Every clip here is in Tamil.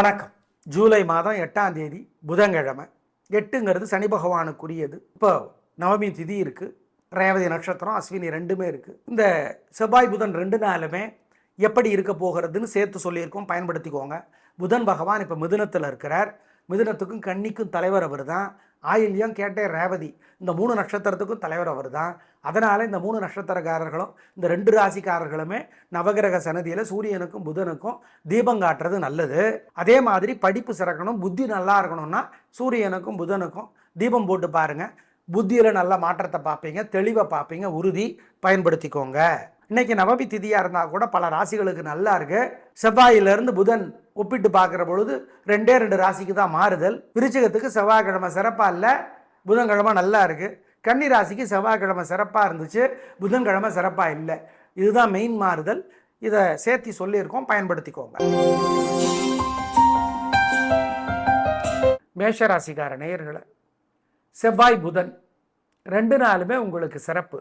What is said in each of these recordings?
வணக்கம். ஜூலை மாதம் 8ஆம் தேதி புதன்கிழமை. 8ங்கிறது சனி பகவானுக்குரியது. இப்போ நவமி திதி இருக்குது, ரேவதி நட்சத்திரம், அஸ்வினி ரெண்டுமே இருக்குது. இந்த செவ்வாய் புதன் 2 நாளுமே எப்படி இருக்க போகிறதுன்னு சேர்த்து சொல்லியிருக்கோம், பயன்படுத்திக்கோங்க. புதன் பகவான் இப்போ மிதுனத்தில் இருக்கிறார். மிதுனத்துக்கும் கன்னிக்கும் தலைவர் அவர் தான். ஆயில்யம், கேட்டை, ரேவதி இந்த 3 நட்சத்திரத்துக்கும் தலைவர் அவர் தான். அதனால் இந்த 3 நட்சத்திரக்காரர்களும் இந்த 2 ராசிக்காரர்களுமே நவகிரக சன்னதியில் சூரியனுக்கும் புதனுக்கும் தீபம் காட்டுறது நல்லது. அதே மாதிரி படிப்பு சிறக்கணும், புத்தி நல்லா இருக்கணும்னா சூரியனுக்கும் புதனுக்கும் தீபம் போட்டு பாருங்கள். புத்தியில் நல்ல மாற்றத்தை பார்ப்பீங்க, தெளிவை பார்ப்பீங்க. உறுதி பயன்படுத்திக்கோங்க. இன்னைக்கு நவமி திதியாக இருந்தால் கூட பல ராசிகளுக்கு நல்லா இருக்கு. செவ்வாயிலிருந்து புதன் ஒப்பிட்டு பார்க்குற பொழுது 2 ராசிக்கு தான் மாறுதல். விருச்சிகத்துக்கு செவ்வாய்க்கிழமை சிறப்பாக இல்லை, புதன்கிழமை நல்லா இருக்குது. கன்னி ராசிக்கு செவ்வாய்க்கிழமை சிறப்பாக இருந்துச்சு, புதன்கிழமை சிறப்பாக இல்லை. இதுதான் மெயின் மாறுதல். இதை சேர்த்து சொல்லியிருக்கோம், பயன்படுத்திக்கோங்க. மேஷராசிக்கார நேயர்களை, செவ்வாய் புதன் 2 நாளுமே உங்களுக்கு சிறப்பு.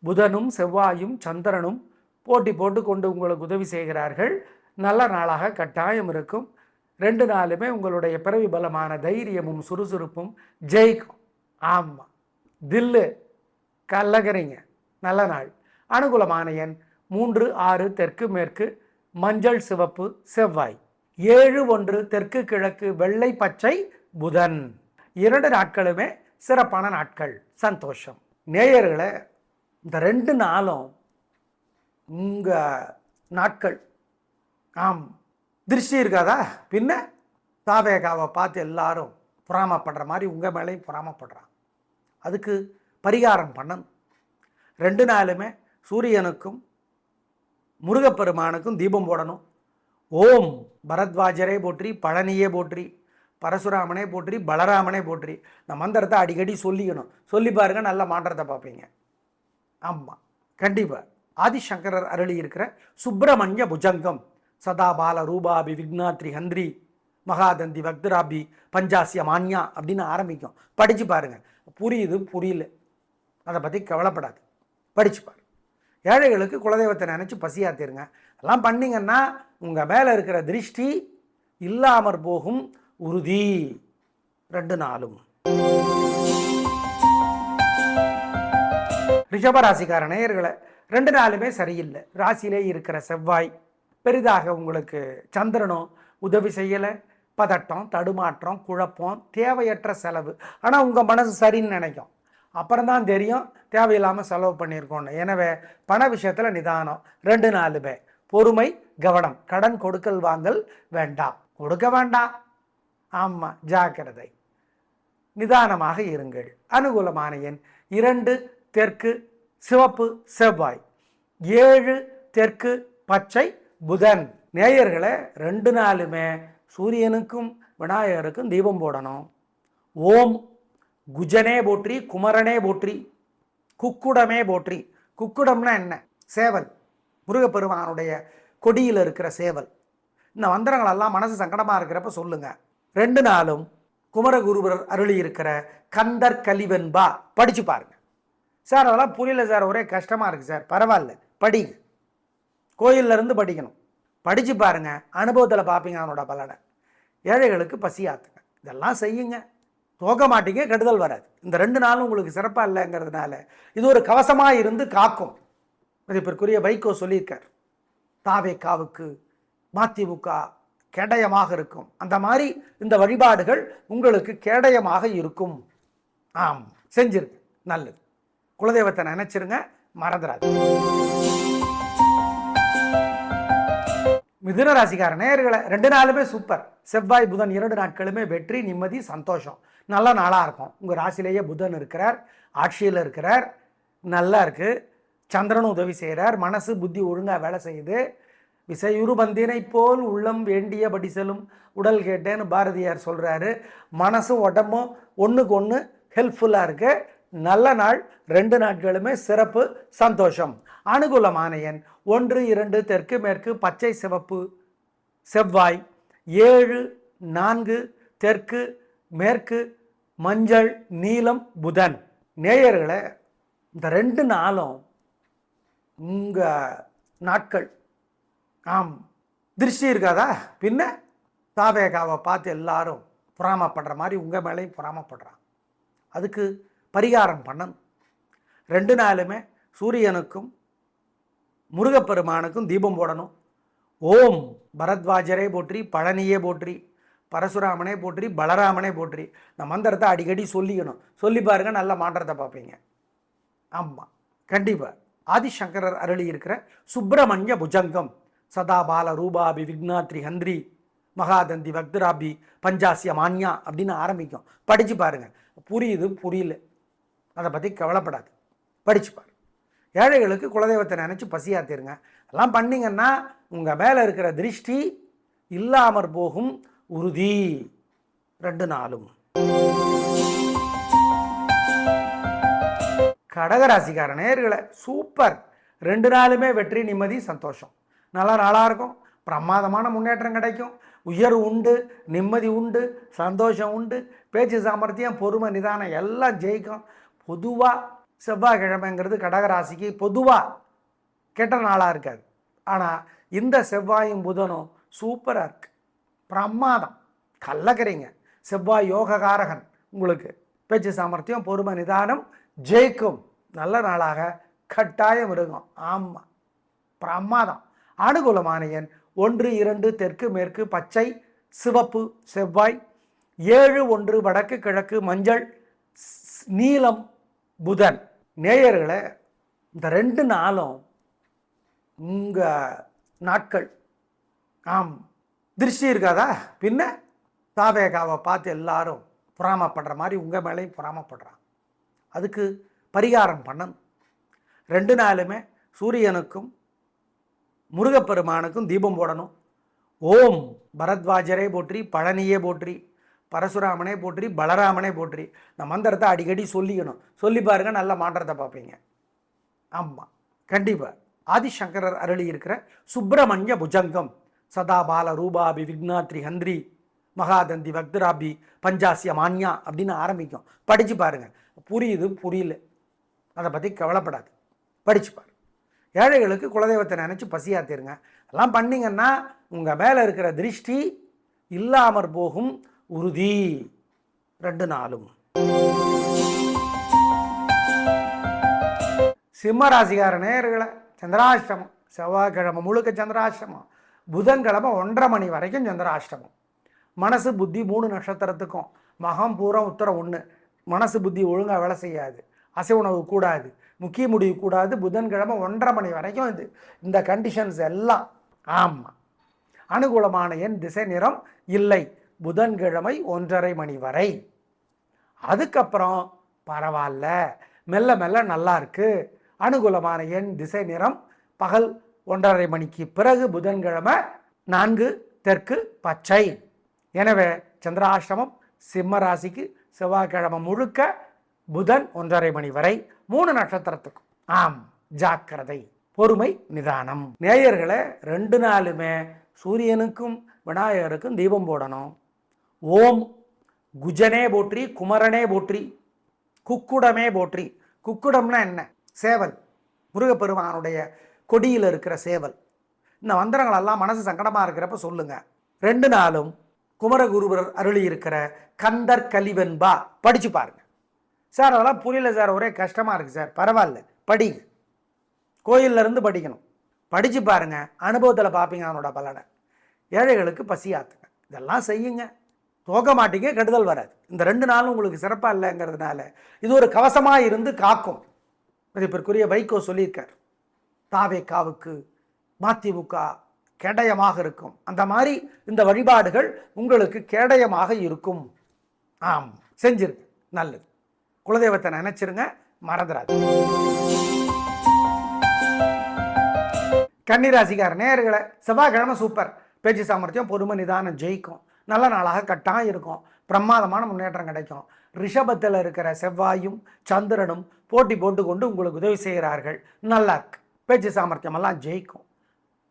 புதனும் செவ்வாயும் சந்திரனும் போட்டி போட்டு கொண்டு உங்களுக்கு உதவி செய்கிறார்கள். நல்ல நாளாக கட்டாயம் இருக்கும். 2 நாளுமே உங்களுடைய பிறவி பலமான தைரியமும் சுறுசுறுப்பும் ஜெயிக்கும். ஆமாம், தில்லு கல்லகரிங்க. நல்ல நாள். அனுகூலமான எண் 3, 6 தெற்கு மேற்கு மஞ்சள் சிவப்பு செவ்வாய். 7, 1 தெற்கு கிழக்கு வெள்ளை பச்சை புதன். 2 நாட்களுமே சிறப்பான நாட்கள். சந்தோஷம். நேயர்களை, இந்த 2 நாளும் உங்கள் நாட்கள். திருஷ்டி இருக்காதா? பின்ன தாவேகாவை பார்த்து எல்லாரும் பொறாமப்படுற மாதிரி உங்கள் மேலேயும் பொறாமப்படுறான். அதுக்கு பரிகாரம் பண்ணணும். 2 நாளுமே சூரியனுக்கும் முருகப்பெருமானுக்கும் தீபம் போடணும். ஓம் பரத்வாஜரே போற்றி, பழனியே போற்றி, பரசுராமனே போற்றி, பலராமனே போற்றி. இந்த மந்திரத்தை அடிக்கடி சொல்லிக்கணும். சொல்லி பாருங்க, நல்ல மாற்றத்தை பார்ப்பீங்க. ஆமாம், கண்டிப்பாக. ஆதிசங்கரர் அருளி இருக்கிற சுப்பிரமணிய புஜங்கம் சதா பால ரூபாபி விக்னாத்ரி ஹந்திரி மகாதந்தி வக்தராபி பஞ்சாசிய மான்யா அப்படின்னு ஆரம்பிக்கும். படித்து பாருங்கள். புரியுது புரியல அதை பற்றி கவலைப்படாது, படித்து பாருங்க. ஏழைகளுக்கு குலதெய்வத்தை நினச்சி பசியாத்திருங்க. எல்லாம் பண்ணிங்கன்னா உங்கள் மேலே இருக்கிற திருஷ்டி இல்லாமற் போகும். உறுதி. 2 நாளும். ரிஷபராசிக்கார நேயர்களை, 2 நாளுமே சரியில்லை. ராசியிலே இருக்கிற செவ்வாய் பெரிதாக உங்களுக்கு சந்திரனும் உதவி செய்யலை. பதட்டம், தடுமாற்றம், குழப்பம், தேவையற்ற செலவு. ஆனால் உங்கள் மனசு சரின்னு நினைக்கும். அப்புறம்தான் தெரியும் தேவையில்லாமல் செலவு பண்ணியிருக்கோன்னு. எனவே பண விஷயத்தில் நிதானம். 2 நாளுமே பொறுமை, கவனம். கடன் கொடுக்கல் வாங்கல் வேண்டாம், கொடுக்க வேண்டாம். ஆமாம், ஜாக்கிரதை. நிதானமாக இருங்கள். அனுகூலமான எண் 2 தெற்கு சிவப்பு செவ்வாய். 7 தெற்கு பச்சை புதன். நேயர்களை, 2 நாளுமே சூரியனுக்கும் விநாயகருக்கும் தீபம் போடணும். ஓம் குஜனே போற்றி, குமரனே போற்றி, குக்குடமே போற்றி. குக்குடம்னா என்ன? சேவல். முருகப்பெருமானுடைய கொடியில் இருக்கிற சேவல். இந்த மந்திரங்களெல்லாம் மனசு சங்கடமாக இருக்கிறப்ப சொல்லுங்க. 2 நாளும் குமரகுருவர் அருளி இருக்கிற கந்தர் கலிவென்பா படிச்சு பாருங்க. சார் அதெல்லாம் புரியல சார், ஒரே கஷ்டமாக இருக்குது சார். பரவாயில்ல, படிங்க. கோயிலிருந்து படிக்கணும். படித்து பாருங்கள், அனுபவத்தில் பார்ப்பீங்க அவனோட பலனை. ஏழைகளுக்கு பசி ஆத்துங்க. இதெல்லாம் செய்யுங்க, தோக்க மாட்டீங்க, கெடுதல் வராது. இந்த 2 நாளும் உங்களுக்கு சிறப்பாக இல்லைங்கிறதுனால இது ஒரு கவசமாக இருந்து காக்கும். மதிப்பிற்குரிய வைகோ சொல்லியிருக்கார், தாவேகாவுக்கு மதிமுக கேடயமாக இருக்கும். அந்த மாதிரி இந்த வழிபாடுகள் உங்களுக்கு கேடயமாக இருக்கும். செஞ்சிருங்க, நல்லது. குலதெய்வத்தை நினைச்சிருங்க, மறந்துடாது. மிதுன ராசிக்கார நேயர்களை, 2 நாளுமே சூப்பர். செவ்வாய் புதன் 2 நாட்களுமே வெற்றி, நிம்மதி, சந்தோஷம். நல்ல நாளாக இருக்கும். உங்கள் ராசியிலேயே புதன் இருக்கிறார், ஆட்சியில் இருக்கிறார், நல்லா இருக்குது. சந்திரனும் உதவி செய்கிறார். மனசு புத்தி ஒழுங்காக வேலை செய்யுது. விசையுறு பந்தினை போல் உள்ளம் வேண்டியபடி செல்லும் உடல் கேட்டேன்னு பாரதியார் சொல்கிறாரு. மனசும் உடம்பும் ஒன்றுக்கு ஒன்று ஹெல்ப்ஃபுல்லாக இருக்குது. நல்ல நாள். 2 நாட்களுமே சிறப்பு, சந்தோஷம். அனுகூலமான எண் 1, 2 தெற்கு மேற்கு பச்சை சிவப்பு செவ்வாய். 7, 4 தெற்கு மேற்கு மஞ்சள் நீலம் புதன். நேயர்களை, இந்த 2 நாளும் உங்கள் நாட்கள். திருஷ்டி இருக்காதா? பின்ன தாவேகாவை பார்த்து எல்லாரும் பொறாமப்படுற மாதிரி உங்கள் மேலேயும் பொறாமப்படுறான். அதுக்கு பரிகாரம் பண்ணணும். 2 நாளுமே சூரியனுக்கும் முருகப்பெருமானுக்கும் தீபம் போடணும். ஓம் பரத்வாஜரே போற்றி, பழனியே போற்றி, பரசுராமனே போற்றி, பலராமனே போற்றி. இந்த மந்திரத்தை அடிக்கடி சொல்லிக்கணும். சொல்லி பாருங்க, நல்ல மாற்றத்தை பார்ப்பீங்க. ஆமாம், கண்டிப்பாக. ஆதிசங்கரர் அருளி இருக்கிற சுப்பிரமணிய புஜங்கம் சதா பால ரூபாபி விக்னாத்ரி ஹந்திரி மகாதந்தி வக்தராபி பஞ்சாசிய மான்யா அப்படின்னு ஆரம்பிக்கும். படித்து பாருங்கள். புரியுது புரியல அதை பற்றி கவலைப்படாது, படித்து பாருங்க. ஏழைகளுக்கு குலதெய்வத்தை நினச்சி பசியாத்திருங்க. எல்லாம் பண்ணிங்கன்னா உங்கள் மேலே இருக்கிற திருஷ்டி இல்லாமற் போகும் உறுதி. 2 நாளும். கடகராசிக்கார நேயர்களே, சூப்பர். 2 நாளுமே வெற்றி, நிம்மதி, சந்தோஷம். நல்லா நாளாக இருக்கும். பிரமாதமான முன்னேற்றம் கிடைக்கும். உயர்வு உண்டு, நிம்மதி உண்டு, சந்தோஷம் உண்டு. பேச்சு சாமர்த்தியம், பொறுமை, நிதானம் எல்லாம் ஜெயிக்கும். பொதுவாக செவ்வாய்க்கிழமைங்கிறது கடகராசிக்கு பொதுவாக கெட்ட நாளாக இருக்காது. ஆனால் இந்த செவ்வாயும் புதனும் சூப்பராக இருக்கு. பிரமாதம். கல்லக்கிறீங்க. செவ்வாய் யோககாரகன். உங்களுக்கு பேச்சு சாமர்த்தியம், பொறுமை, நிதானம் ஜெயிக்கும். நல்ல நாளாக கட்டாயம் இருக்கும். ஆமாம், பிரமாதம். அனுகூலமான எண் 1, 2 தெற்கு மேற்கு பச்சை சிவப்பு செவ்வாய், 7, 1 வடக்கு கிழக்கு மஞ்சள் நீலம் புதன். நேயர்களே, இந்த 2 நாளும் உங்கள் நாட்கள். ஆம், திருஷ்டி இருக்காதா? பின்ன தாவேகாவை பார்த்து எல்லாரும் பொறாமப்படுற மாதிரி உங்கள் மேலேயும் பொறாமப்படுறான். அதுக்கு பரிகாரம் பண்ணணும். 2 நாளுமே சூரியனுக்கும் முருகப்பெருமானுக்கும் தீபம் போடணும். ஓம் பரத்வாஜரே போற்றி, பழனியே போற்றி, பரசுராமனே போற்றி, பலராமனே போற்றி. இந்த மந்திரத்தை அடிக்கடி சொல்லிக்கணும். சொல்லி பாருங்க, நல்ல மாற்றத்தை பார்ப்பீங்க. ஆமாம், கண்டிப்பாக. ஆதிசங்கரர் அருளி இருக்கிற சுப்பிரமணிய புஜங்கம் சதா பால ரூபாபி விக்னாத்ரி ஹந்திரி மகாதந்தி வக்தராபி பஞ்சாசிய மான்யா அப்படின்னு ஆரம்பிக்கும். படித்து பாருங்கள். புரியுது புரியல அதை பற்றி கவலைப்படாது, படித்து பாருங்க. ஏழைகளுக்கு குலதெய்வத்தை நினச்சி பசியாத்திருங்க. எல்லாம் பண்ணிங்கன்னா உங்கள் மேலே இருக்கிற திருஷ்டி இல்லாமற் போகும் உறுதி. 2 நாளும். சிம்ம ராசிக்கார நேயர்களை, சந்திராஷ்டமம். செவ்வாய்க்கிழமை முழுக்க சந்திராஷ்டமம். புதன்கிழமை 1:30 மணி வரைக்கும் சந்திராஷ்டமம். மனசு புத்தி 3 நட்சத்திரத்துக்கும். மகம் பூரம் உத்தரம் 1. மனசு புத்தி ஒழுங்காக வேலை செய்யாது. அசைவ உணவு கூடாது, முக்கிய முடிவு கூடாது. புதன்கிழமை 1:30 மணி வரைக்கும் இந்த கண்டிஷன்ஸ் எல்லாம். ஆமாம். அனுகூலமான எண் திசை நிறம் இல்லை. புதன்கிழமை 1:30 மணி வரை. அதுக்கப்புறம் பரவாயில்ல, மெல்ல மெல்ல நல்லா இருக்கு. அனுகூலமான எண் திசை நிறம் பகல் 1:30 மணிக்கு பிறகு புதன்கிழமை 4 தெற்கு பச்சை. எனவே சந்திராஷ்டமம் சிம்ம ராசிக்கு செவ்வாய்க்கிழமை முழுக்க, புதன் 1:30 மணி வரை, 3 நட்சத்திரத்துக்கும். ஆம், ஜாக்கிரதை, பொறுமை, நிதானம். நேயர்களே, 2 நாளுமே சூரியனுக்கும் விநாயகருக்கும் தீபம் போடணும். ஓம் குஜனே போற்றி, குமரனே போற்றி, குக்குடமே போற்றி. குக்குடம்னா என்ன? சேவல். முருகப்பெருமானுடைய கொடியில் இருக்கிற சேவல். இந்த மந்திரங்களெல்லாம் மனசு சங்கடமாக இருக்கிறப்ப சொல்லுங்கள். 2 நாளும் குமரகுருவர் அருளி இருக்கிற கந்தர் கலிவென்பா படித்து பாருங்க. சார் அதெல்லாம் புரியல சார், ஒரே கஷ்டமாக இருக்குது சார். பரவாயில்ல, படிங்க. கோயிலிருந்து படிக்கணும். படித்து பாருங்க, அனுபவத்தில் பார்ப்பீங்க அவனோட பலனை. ஏழைகளுக்கு பசியாத்துங்க. இதெல்லாம் செய்யுங்க, தோக்க மாட்டீங்க, கெடுதல் வராது. இந்த 2 நாளும் உங்களுக்கு சிறப்பாக இல்லைங்கிறதுனால இது ஒரு கவசமாக இருந்து காக்கும். மதிப்பிற்குரிய வைகோ சொல்லியிருக்கார், தாவேகாவுக்கு மதிமுக கேடயமாக இருக்கும். அந்த மாதிரி இந்த வழிபாடுகள் உங்களுக்கு கேடயமாக இருக்கும். ஆம், செஞ்சிருங்க, நல்லது. குலதெய்வத்தை நினைச்சிருங்க, மறந்துடாது. கன்னிராசிக்கார நேயர்களே, செவ்வாய்க்கிழமை சூப்பர். பேச்சு சாமர்த்தியம், பொறுமை, நிதானம் ஜெயிக்கும். நல்ல நாளாக கட்டாயம் இருக்கும். பிரமாதமான முன்னேற்றம் கிடைக்கும். ரிஷபத்தில் இருக்கிற செவ்வாயும் சந்திரனும் போட்டி போட்டுக்கொண்டு உங்களுக்கு உதவி செய்கிறார்கள். நல்லா இருக்கு. பேச்சு சாமர்த்தியமெல்லாம் ஜெயிக்கும்,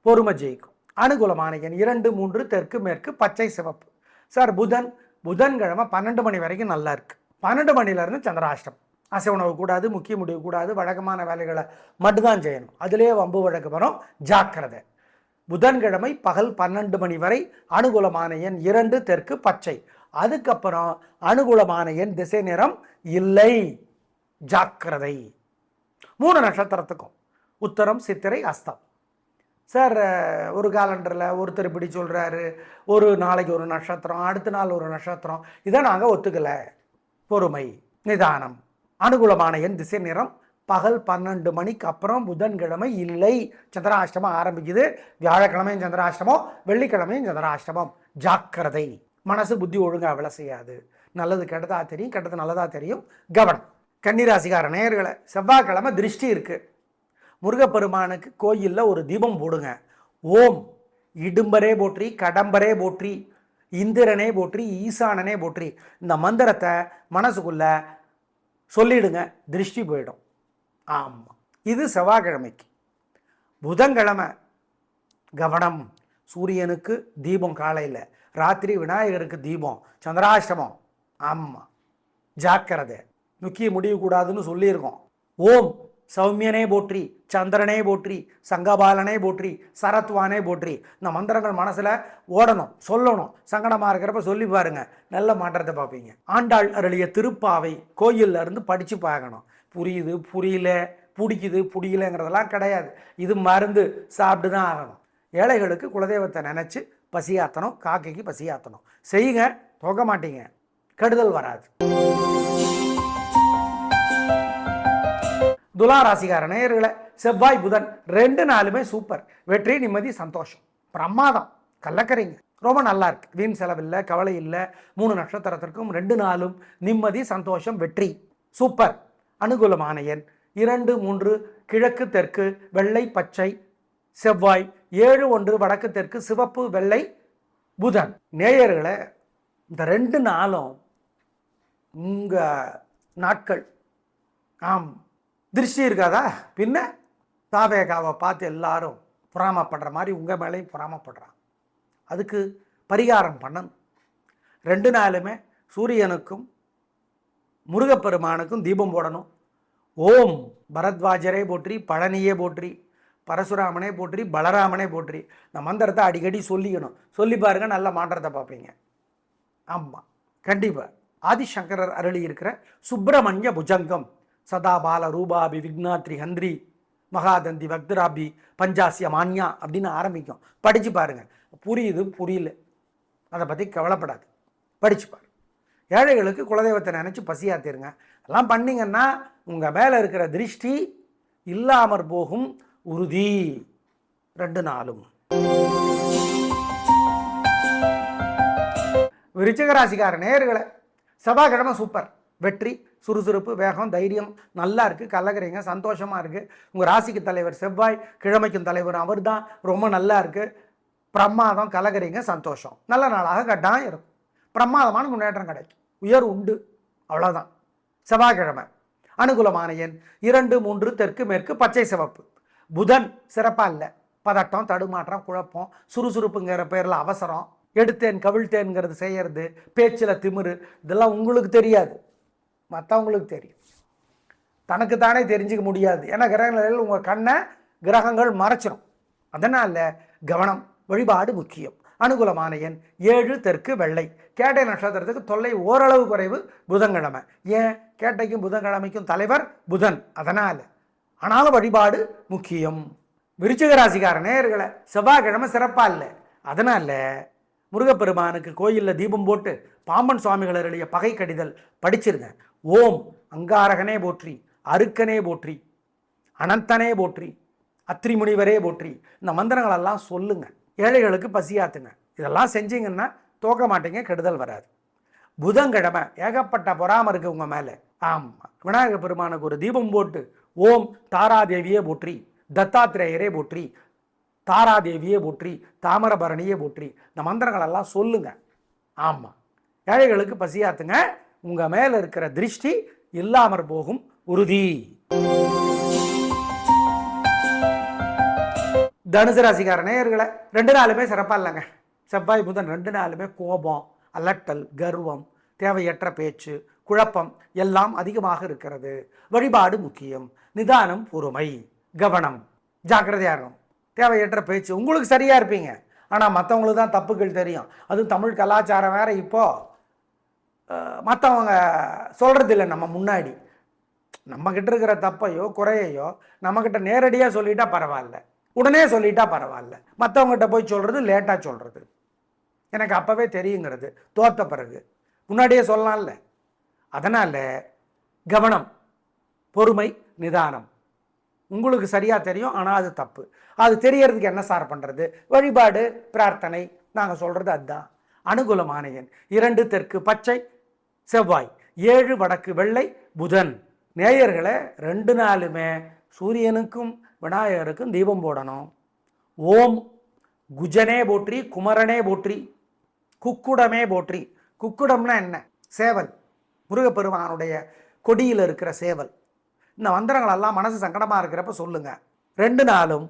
பொறுமை ஜெயிக்கும். அனுகூலமான எண் 2, 3 தெற்கு மேற்கு பச்சை சிவப்பு. சார் புதன்கிழமை 12 மணி வரைக்கும் நல்லா இருக்கு. 12 மணிலேருந்து சந்திராஷ்டம். அசை உணவு கூடாது, முக்கிய முடிவு கூடாது, வழக்கமான வேலைகளை மட்டும்தான் செய்யணும். அதிலே வம்பு வழக்கு வரும், ஜாக்கிரதை. புதன்கிழமை பகல் 12 மணி வரை அனுகூலமான எண் 2 தெற்கு பச்சை. அதுக்கப்புறம் அனுகூலமான எண் திசை நிறம் இல்லை, ஜாக்கிரதை. 3 நட்சத்திரத்துக்கும் உத்தரம் சித்திரை அஸ்தம். சார் ஒரு காலண்டரில் ஒருத்தர் இப்படி சொல்கிறாரு, ஒரு நாளைக்கு ஒரு நட்சத்திரம், அடுத்த நாள் ஒரு நட்சத்திரம், இதை நாங்கள் ஒத்துக்கலை. பொறுமை, நிதானம். அனுகூலமான எண் திசை நிறம் பகல் 12 மணிக்கு அப்புறம் புதன்கிழமை இல்லை, சந்திராஷ்டமம் ஆரம்பிக்குது. வியாழக்கிழமையும் சந்திராஷ்டமம், வெள்ளிக்கிழமையும் சந்திராஷ்டமம், ஜாக்கிரதை. மனசு புத்தி ஒழுங்காக வேலை செய்யாது. நல்லது கெட்டதா தெரியும், கெட்டது நல்லதாக தெரியும், கவனம். கன்னிராசிக்கார நேயர்களை, செவ்வாய்க்கிழமை திருஷ்டி இருக்குது. முருகப்பெருமானுக்கு கோயிலில் ஒரு தீபம் போடுங்க. ஓம் இடும்பரே போற்றி, கடம்பரே போற்றி, இந்திரனே போற்றி, ஈசானனே போற்றி, இந்த மந்திரத்தை மனசுக்குள்ள சொல்லிடுங்க, திருஷ்டி போயிடும். ஆமாம், இது செவ்வாய்க்கிழமைக்கு. புதன்கிழமை கவனம். சூரியனுக்கு தீபம் காலையில், ராத்திரி விநாயகருக்கு தீபம், சந்திராஷ்டமம். ஆமாம், ஜாக்கிரதை. முக்கிய முடிவு கூடாதுன்னு சொல்லியிருக்கோம். ஓம் சௌமியனே போற்றி, சந்திரனே போற்றி, சங்கபாலனே போற்றி, சரத்வானே போற்றி, இந்த மந்திரங்கள் மனசில் ஓடணும், சொல்லணும். சங்கடமாக இருக்கிறப்ப சொல்லி பாருங்க, நல்ல மாற்றத்தை பார்ப்பீங்க. ஆண்டாள் அருளிய திருப்பாவை கோயிலில் இருந்து படித்து பார்க்கணும். புரியுது புரியல, பிடிக்குது பிடிக்கலங்கிறதெல்லாம் கிடையாது. இது மருந்து, சாப்பிட்டு தான் ஆகணும். ஏழைகளுக்கு குலதெய்வத்தை நினச்சி பசியாற்றணும், காக்கைக்கு பசியாற்றணும். செய்யுங்க, தோக்க மாட்டீங்க, கெடுதல் வராது. துலா ராசிக்கார நேயர்களை, செவ்வாய் புதன் 2 நாளுமே சூப்பர். வெற்றி, நிம்மதி, சந்தோஷம், பிரமாதம், கலக்கறீங்க. ரொம்ப நல்லா இருக்கு. வீண் செலவில்லை, கவலை இல்லை. 3 நட்சத்திரத்திற்கும் 2 நாளும் நிம்மதி, சந்தோஷம், வெற்றி, சூப்பர். அனுகூலமான எண் 2, 3 கிழக்கு தெற்கு வெள்ளை பச்சை செவ்வாய், 7, 1 வடக்கு தெற்கு சிவப்பு வெள்ளை புதன். நேயர்களை, இந்த 2 நாளும் உங்கள் நாட்கள். ஆம், திருஷ்டி இருக்காதா? பின்ன தாவேகாவை பார்த்து எல்லாரும் பொறாமப்படுற மாதிரி உங்கள் மேலேயும் பொறாமப்படுறான். அதுக்கு பரிகாரம் பண்ணணும். 2 நாளுமே சூரியனுக்கும் முருகப்பெருமானுக்கும் தீபம் போடணும். ஓம் பரத்வாஜரே போற்றி, பழனியே போற்றி, பரசுராமனே போற்றி, பலராமனே போற்றி, இந்த மந்திரத்தை அடிக்கடி சொல்லிக்கணும். சொல்லி பாருங்கள், நல்ல மாற்றத்தை பார்ப்பீங்க. ஆமாம், கண்டிப்பாக. ஆதிசங்கரர் அருளி இருக்கிற சுப்பிரமணிய புஜங்கம் சதா பால ரூபாபி விக்னாத்ரி ஹந்திரி மகாதந்தி வக்தராபி பஞ்சாசிய மான்யா அப்படின்னு ஆரம்பிக்கும். படித்து பாருங்கள். புரியுது புரியல, அதை பற்றி கவலைப்படாது, படித்து பாருங்க. ஏழைகளுக்கு குலதெய்வத்தை நினச்சி பசியாத்திருங்க. எல்லாம் பண்ணிங்கன்னா உங்கள் மேலே இருக்கிற திருஷ்டி இல்லாமற் போகும், உறுதி. 2 நாளும். விருச்சிக ராசிக்கார நேயர்களை, செவ்வாய்க்கிழமை சூப்பர். வெற்றி, சுறுசுறுப்பு, வேகம், தைரியம் நல்லா இருக்குது, கலக்கிறீங்க, சந்தோஷமாக இருக்குது. உங்கள் ராசிக்கு தலைவர் செவ்வாய், கிழமைக்கும் தலைவர் அவர் தான். ரொம்ப நல்லா இருக்குது, பிரமாதம், கலக்கிறீங்க, சந்தோஷம். நல்ல நாளாக கட்டாயம் இருக்கும். பிரமாதமான முன்னேற்றம் கிடைக்கும், உயர் உண்டு, அவ்வளோதான். செவ்வாய்க்கிழமை அனுகூலமான எண் 2, 3 தெற்கு மேற்கு பச்சை சிவப்பு. புதன் சிறப்பாக இல்லை, பதட்டம், தடுமாற்றம், குழப்பம், சுறுசுறுப்புங்கிற பேரில் அவசரம், எடுத்தேன் கவிழ்த்தேன்ங்கிறது செய்கிறது, பேச்சில் திமிரு, இதெல்லாம் உங்களுக்கு தெரியாது, மற்றவங்களுக்கு தெரியும். தனக்கு தானே தெரிஞ்சிக்க முடியாது. ஏன்னா கிரகங்களில் உங்கள் கண்ணை கிரகங்கள் மறைச்சிடும். அதனால் கவனம். வழிபாடு முக்கியம். அனுகூலமான எண் 7 தெற்கு வெள்ளை. கேட்டை நட்சத்திரத்துக்கு தொல்லை ஓரளவு குறைவு புதன்கிழமை. ஏன்? கேட்டைக்கும் புதன்கிழமைக்கும் தலைவர் புதன், அதனால். ஆனாலும் வழிபாடு முக்கியம். விருச்சிக ராசிக்கார நேயர்களை, செவ்வாய்க்கிழமை சிறப்பாக இல்லை, அதனால் முருகப்பெருமானுக்கு கோயிலில் தீபம் போட்டு பாம்பன் சுவாமிகள் அருளிய பகை கடிதல் படிச்சிருங்க. ஓம் அங்காரகனே போற்றி, அருக்கனே போற்றி, அனந்தனே போற்றி, அத்ரி முனிவரே போற்றி, இந்த மந்திரங்களெல்லாம் சொல்லுங்க. ஏழைகளுக்கு பசியாத்துங்க. இதெல்லாம் செஞ்சீங்கன்னா தோக்க மாட்டீங்க, கெடுதல் வராது. புதன்கிழமை ஏகப்பட்ட பொறாம இருக்கு உங்கள் மேலே. ஆமாம், விநாயகர் பெருமானுக்கு ஒரு தீபம் போட்டு ஓம் தாராதேவியே போற்றி, தத்தாத்திரேயரே போற்றி, தாராதேவியே போற்றி, தாமிரபரணியே போற்றி, இந்த மந்திரங்களெல்லாம் சொல்லுங்க. ஆமாம், ஏழைகளுக்கு பசியாத்துங்க. உங்கள் மேலே இருக்கிற திருஷ்டி இல்லாமற் போகும், உறுதி. தனுசு ராசிக்கார நேயர்களை, 2 நாளுமே சிறப்பாக இல்லைங்க. செவ்வாய் புதன் 2 நாளுமே கோபம், அலட்டல், கர்வம், தேவையற்ற பேச்சு, குழப்பம் எல்லாம் அதிகமாக இருக்கிறது. வழிபாடு முக்கியம். நிதானம், பொறுமை, கவனம், ஜாக்கிரதையாக இருக்கணும். தேவையற்ற பேச்சு. உங்களுக்கு சரியாக இருப்பீங்க, ஆனால் மற்றவங்களுக்கு தான் தப்புகள் தெரியும். அதுவும் தமிழ் கலாச்சாரம் வேறு. இப்போது மற்றவங்க சொல்கிறதில்ல, நம்ம முன்னாடி நம்மக்கிட்ட இருக்கிற தப்பையோ குறையையோ நம்மக்கிட்ட நேரடியாக சொல்லிட்டா பரவாயில்ல, உடனே சொல்லிட்டா பரவாயில்ல. மற்றவங்ககிட்ட போய் சொல்கிறது லேட்டாக சொல்கிறது. எனக்கு அப்போவே தெரியுங்கிறது தோற்ற பிறகு முன்னாடியே சொல்லலாம்ல. அதனால் கவனம், பொறுமை, நிதானம். உங்களுக்கு சரியாக தெரியும், ஆனால் அது தப்பு. அது தெரியறதுக்கு என்ன சார் பண்ணுறது? வழிபாடு, பிரார்த்தனை. நாங்கள் சொல்கிறது அதுதான். அனுகூலமான எண் 2 தெற்கு பச்சை செவ்வாய், 7 வடக்கு வெள்ளை புதன். நேயர்களை 2 நாளுமே சூரியனுக்கும் விநாயகருக்கும் தீபம் போடணும். ஓம் குஜனே போற்றி, குமரனே போற்றி, குக்குடமே போற்றி. குக்குடம்னா என்ன? சேவல், முருகப்பெருமானுடைய கொடியில் இருக்கிற சேவல். இந்த மந்திரங்களெல்லாம் மனசு சங்கடமாக இருக்கிறப்ப சொல்லுங்கள். 2 நாளும்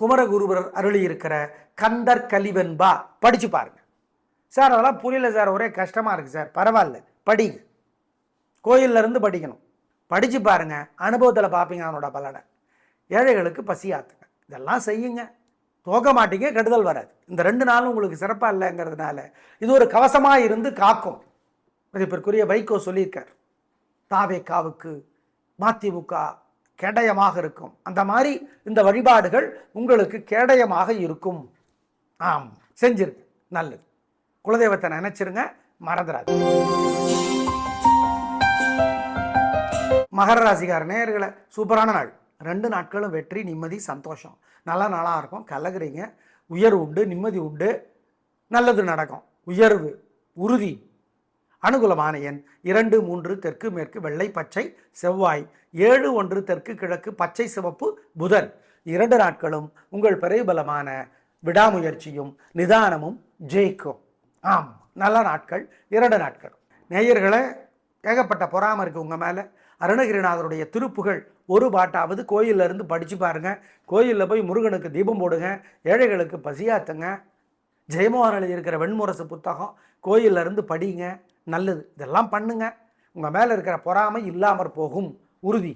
குமரகுருவர் அருளி இருக்கிற கந்தர் கலிவென்பா படித்து பாருங்கள். சார் அதெல்லாம் புரியல சார், ஒரே கஷ்டமாக இருக்குது சார். பரவாயில்ல, படிங்க. கோயிலிருந்து படிக்கணும். படித்து பாருங்கள், அனுபவத்தில் பார்ப்பீங்க அவனோட பலனை. ஏழைகளுக்கு பசியாத்துங்க, இதெல்லாம் செய்யுங்க. தோக்க மாட்டீங்க, கெடுதல் வராது. இந்த 2 நாளும் உங்களுக்கு சிறப்பாக இல்லைங்கிறதுனால இது ஒரு கவசமாக இருந்து காக்கும். மதிப்பிற்குரிய வைகோ சொல்லியிருக்கார், தாவேக்காவுக்கு மதிமுக கேடயமாக இருக்கும். அந்த மாதிரி இந்த வழிபாடுகள் உங்களுக்கு கேடயமாக இருக்கும். ஆம், செஞ்சிருங்க, நல்லது. குலதெய்வத்தை நினைச்சிருங்க, மறந்துடாது. மகர ராசிக்கார நேயர்களை சூப்பரான நாள். 2 நாட்களும் வெற்றி, நிம்மதி, சந்தோஷம். நல்ல நாளாக இருக்கும். கலகுறீங்க, உயர்வு உண்டு, நிம்மதி உண்டு, நல்லது நடக்கும். உயர்வு உறுதி. அனுகூலமான எண் 2 3 தெற்கு மேற்கு வெள்ளை பச்சை செவ்வாய், 7 1 தெற்கு கிழக்கு பச்சை சிவப்பு புதன். 2 நாட்களும் உங்கள் பரிபலமான விடாமுயற்சியும் நிதானமும் ஜெயிக்கும். ஆம், நல்ல நாட்கள் 2 நாட்கள். நேயர்களை ஏகப்பட்ட பொறாமை இருக்குது உங்கள் மேலே. அருணகிரிநாதருடைய திருப்புகழ் ஒரு பாட்டாவது கோயிலில் இருந்து படித்து பாருங்கள். கோயிலில் போய் முருகனுக்கு தீபம் போடுங்க. ஏழைகளுக்கு பசியாத்துங்க. ஜெயமோகன் எழுதியிருக்கிற வெண்முரசு புத்தகம் கோயிலில் இருந்து படிங்க, நல்லது. இதெல்லாம் பண்ணுங்க, உங்கள் மேலே இருக்கிற பொறாமை இல்லாமற் போகும், உறுதி.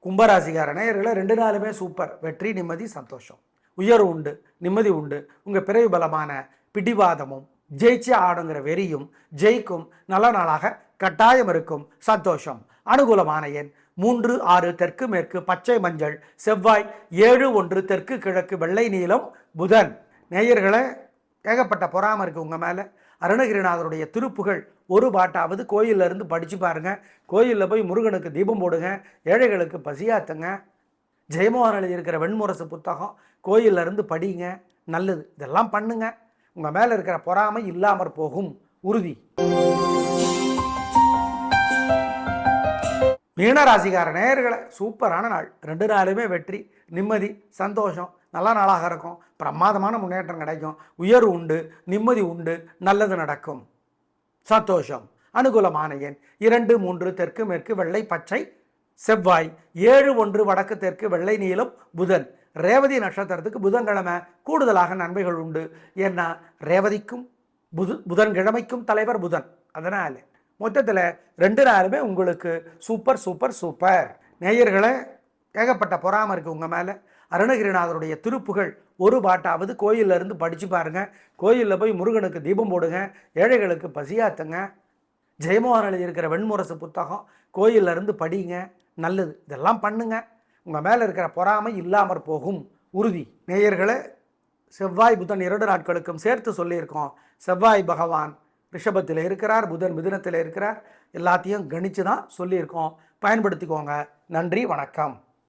கும்பராசிக்கார நேயர்களை 2 நாளுமே சூப்பர். வெற்றி, நிம்மதி, சந்தோஷம். உயர்வு உண்டு, நிம்மதி உண்டு. உங்கள் பிறவி பலமான பிடிவாதமும் ஜெயிச்சு ஆடுங்கிற வெறியும் ஜெயிக்கும். நல்ல நாளாக கட்டாயம் இருக்கும். சந்தோஷம். அனுகூலமான எண் 3 6 தெற்கு மேற்கு பச்சை மஞ்சள் செவ்வாய், 7 1 தெற்கு கிழக்கு வெள்ளை நீலம் புதன். நேயர்களை ஏகப்பட்ட பொறாமை இருக்குது உங்கள் மேலே. அருணகிரிநாதருடைய திருப்புகழ் ஒரு பாட்டாவது கோயிலில் இருந்து படித்து பாருங்கள். கோயிலில் போய் முருகனுக்கு தீபம் போடுங்க. ஏழைகளுக்கு பசியாத்துங்க. ஜெயமோகன் எழுதியிருக்கிற வெண்முரசு புத்தகம் கோயிலில் இருந்து படிங்க, நல்லது. இதெல்லாம் பண்ணுங்க, உங்கள் மேலே இருக்கிற பொறாமை இல்லாமற் போகும், உறுதி. மீனராசிக்கார நேயர்களை சூப்பரான நாள். 2 நாளுமே வெற்றி, நிம்மதி, சந்தோஷம். நல்ல நாளாக இருக்கும். பிரமாதமான முன்னேற்றம் கிடைக்கும். உயர்வு உண்டு, நிம்மதி உண்டு, நல்லது நடக்கும். சந்தோஷம். அனுகூலமான எண் 2 3 தெற்கு மேற்கு வெள்ளை பச்சை செவ்வாய், 7 1 வடக்கு தெற்கு வெள்ளை நீலம் புதன். ரேவதி நட்சத்திரத்துக்கு புதன்கிழமை கூடுதலாக நன்மைகள் உண்டு. ஏன்னா ரேவதிக்கும் புதன்கிழமைக்கும் தலைவர் புதன். அதனால் மொத்தத்தில் 2 நாளுமே உங்களுக்கு சூப்பர் சூப்பர் சூப்பர். நேயர்களை ஏகப்பட்ட பொறாமை இருக்குது உங்கள் மேலே. அருணகிரிநாதருடைய திருப்புகழ் ஒரு பாட்டாவது கோயிலில் இருந்து படித்து பாருங்கள். கோயிலில் போய் முருகனுக்கு தீபம் போடுங்க. ஏழைகளுக்கு பசியாத்துங்க. ஜெயமோகன் எழுதியிருக்கிற வெண்முரசு புத்தகம் கோயிலில் இருந்து படிங்க, நல்லது. இதெல்லாம் பண்ணுங்க, உங்கள் மேலே இருக்கிற பொறாமை இல்லாமற் போகும், உறுதி. நேயர்களை செவ்வாய் புதன் 2 நாட்களுக்கும் சேர்த்து சொல்லியிருக்கோம். செவ்வாய் பகவான் ரிஷபத்தில் இருக்கிறார், புதன் மிதுனத்தில் இருக்கிறார். எல்லாத்தையும் கணித்து தான் சொல்லியிருக்கோம். பயன்படுத்திக்கோங்க. நன்றி, வணக்கம்.